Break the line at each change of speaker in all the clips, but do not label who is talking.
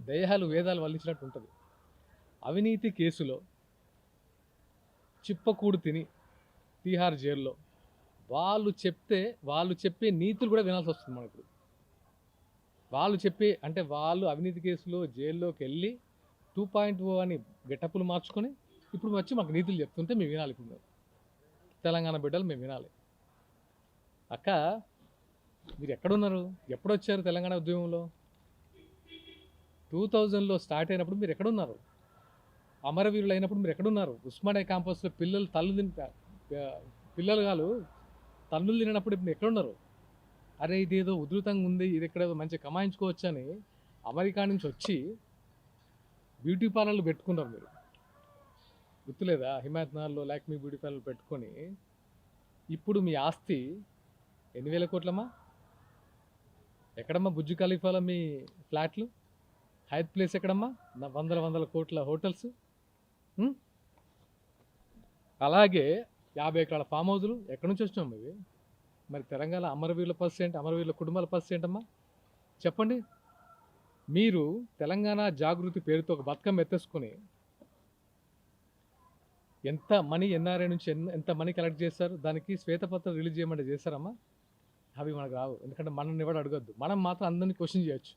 దయ్యాలు వేదాలు వల్లించినట్టు ఉంటుంది. అవినీతి కేసులో చిప్పకూడు తిని తీహార్ జైల్లో వాళ్ళు చెప్పే నీతులు కూడా వినాల్సి వస్తుంది మనకు. వాళ్ళు చెప్పే అంటే వాళ్ళు అవినీతి కేసులో జైల్లోకి వెళ్ళి 2.0 అని గెటప్పులు మార్చుకొని ఇప్పుడు వచ్చి మాకు నీతులు చెప్తుంటే మేము వినాలి. ఇప్పుడు తెలంగాణ బిడ్డలు మేము వినాలి. అక్క, మీరు ఎక్కడున్నారు? ఎప్పుడొచ్చారు తెలంగాణ ఉద్యమంలో? 2000లో స్టార్ట్ అయినప్పుడు మీరు ఎక్కడున్నారు? అమరవీరులు అయినప్పుడు మీరు ఎక్కడున్నారు? ఉస్మానియా క్యాంపస్లో పిల్లలు కాదు తన్నులు తినప్పుడు ఇప్పుడు ఎక్కడున్నారు? అరే ఇదేదో ఉధృతంగా ఉంది, ఇది ఇక్కడ మంచిగా కమాయించుకోవచ్చు అని అమెరికా నుంచి వచ్చి బ్యూటీ పార్లర్లు పెట్టుకున్నారు. మీరు గుర్తులేదా? హిమాయత్నగర్లో లాక్మీ బ్యూటీ పార్లర్ పెట్టుకొని ఇప్పుడు మీ ఆస్తి 8,000 కోట్లమ్మా. ఎక్కడమ్మా బుజ్జు ఖలీఫాలో మీ ఫ్లాట్లు? హైత్ ప్లేస్ ఎక్కడమ్మా? వందల కోట్ల హోటల్స్. అలాగే 50 ఎకరాల ఫామ్ హౌజులు ఎక్కడి నుంచి వచ్చినాం ఇవి? మరి తెలంగాణ అమరవీరుల పర్సెంట్, అమరవీరుల కుటుంబాల పర్సెంట్ అమ్మా చెప్పండి. మీరు తెలంగాణ జాగృతి పేరుతో ఒక బతుకమ్మ ఎత్తేసుకొని ఎంత మనీ ఎన్ఆర్ఐ నుంచి ఎంత మనీ కలెక్ట్ చేస్తారు? దానికి శ్వేతపత్రం రిలీజ్ చేయమంటే చేస్తారమ్మా? అవి మనకు రావు, ఎందుకంటే మనల్ని ఎవరు అడగద్దు. మనం మాత్రం అందరినీ క్వశ్చన్ చేయొచ్చు.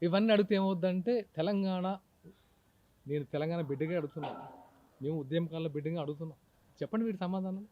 ఇవన్నీ అడిగితే ఏమవుద్దంటే నేను తెలంగాణ బిడ్డగా అడుగుతున్నాను, మేము ఉద్యమకాలంలో బిడ్డగా అడుగుతున్నాం. చెప్పండి వీటి సమాధానం.